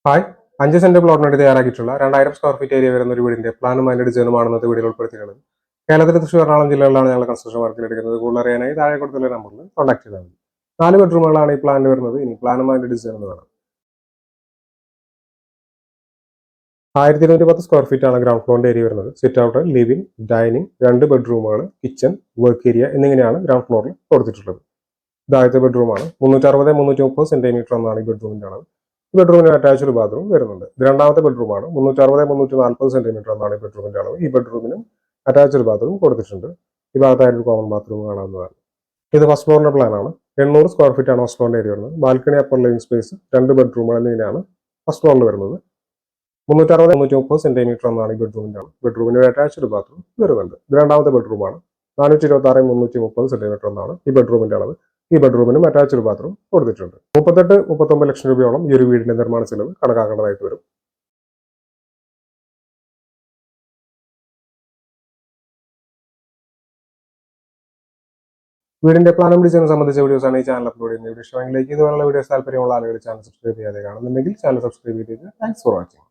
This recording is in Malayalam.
ഹായ് 5 സെന്റ് പ്ലോട്ടിന് വേണ്ടി തയ്യാറാക്കിയിട്ടുള്ള 2000 സ്ക്വയർ ഫീറ്റ് ഏരിയ വരുന്ന ഒരു വീടിന്റെ പ്ലാനും അതിന്റെ ഡിസൈനുമാണ് ഇന്നത്തെ വീഡിയോയിൽ ഉൾപ്പെടുത്തിയിട്ടുള്ളത്. കേരളത്തിലെ തൃശ്ശൂർ എറണാകുളം ജില്ലകളിലാണ് ഞങ്ങൾ കൺസ്ട്രക്ഷൻ വർക്കിൽ എടുക്കുന്നത്. കൂടുതൽ അറിയാനായി താഴെ കൊടുത്തുള്ള നമ്പറിൽ കോൺടാക്ട് ചെയ്താൽ മതി. 4 ബെഡ്റൂമുകളാണ് ഈ പ്ലാനിൽ വരുന്നത്. ഇനി പ്ലാനും അതിന്റെ ഡിസൈൻ എന്ന് വേണം. 1210 സ്ക്വയർ ഫീറ്റ് ആണ് ഗ്രൗണ്ട് ഫ്ലോറിന്റെ ഏരിയ വരുന്നത്. സിറ്റ് ഔട്ട്, ലിവിംഗ്, ഡൈനിങ്, 2 ബെഡ്റൂമുകൾ, കിച്ചൺ, വർക്ക് ഏരിയ എന്നിങ്ങനെയാണ് ഗ്രൗണ്ട് ഫ്ലോറിൽ കൊടുത്തിട്ടുള്ളത്. ഇത് ആദ്യത്തെ ബെഡ്റൂമാണ്. 360-330 സെന്റിമീറ്റർ എന്നാണ് ഈ ബെഡ്റൂമിന്റെ അളവ്. ഈ ബെഡ്റൂമിന് അറ്റാച്ച്ഡ് ബാത്റൂം വരുന്നുണ്ട്. ഇത് രണ്ടാമത്തെ ബെഡ്റൂമാണ്. 360-340 സെന്റിമീറ്റർ എന്നാണ് ഈ ബെഡ്റൂമിന്റെ അളവ്. ഈ ബെഡ്റൂമിനും അറ്റാച്ച്ഡ് ബാത്റൂം കൊടുത്തിട്ടുണ്ട്. ഈ ഭാഗത്തായിട്ട് ഒരു കോമൺ ബാത്റൂം കാണാവുന്നതാണ്. ഇത് ഫസ്റ്റ് ഫ്ലോറിന്റെ പ്ലാനാണ്. 800 സ്ക്വയർ ഫീറ്റ് ആണ് ഫസ്റ്റ് ഫ്ലോറിന്റെ ഏരിയ വരുന്നത്. ബാൽക്കണി, അപ്പർ ലിവിംഗ് സ്പേസ്, 2 ബെഡ്റൂമുകൾ എന്നിങ്ങനെയാണ് ഫസ്റ്റ് ഫ്ലോറിൽ വരുന്നത്. 360-330 സെന്റിമീറ്റർ എന്നാണ് ഈ ബെഡ്റൂമിന്റെ അളവ്. ബെഡ്റൂമിന് അറ്റാച്ച്ഡ് ബാത്റൂം വരുന്നുണ്ട്. ഇത് രണ്ടാമത്തെ ബെഡ്റൂമാണ്. 426-330 സെന്റിമീറ്റർ എന്നാണ് ഈ ബെഡ്റൂമിന്റെ അളവ്. ഈ ബെഡ്റൂമിനും അറ്റാച്ച്ഡ് ബാത്റൂം കൊടുത്തിട്ടുണ്ട്. 38-39 ലക്ഷം രൂപയോളം ഈ ഒരു വീടിന്റെ നിർമ്മാണ ചെലവ് കണക്കാക്കേണ്ടതായിട്ട് വരും. വീടിന്റെ പ്ലാനും ഡിസൈനും സംബന്ധിച്ച വീഡിയോസാണ് ഈ ചാനൽ അപ്ലോഡ് ചെയ്യുന്നത്. വീഡിയോ ഇഷ്ടമെങ്കിൽ ലൈക്ക് ചെയ്തുള്ള വീഡിയോസ് താല്പര്യമുള്ള ആളുകൾ ചാനൽ സബ്സ്ക്രൈബ് ചെയ്യാതെ കാണുന്നുണ്ടെങ്കിൽ ചാനൽ സബ്സ്ക്രൈബ് ചെയ്ത് താങ്ക്സ് ഫോർ വാച്ചിങ്.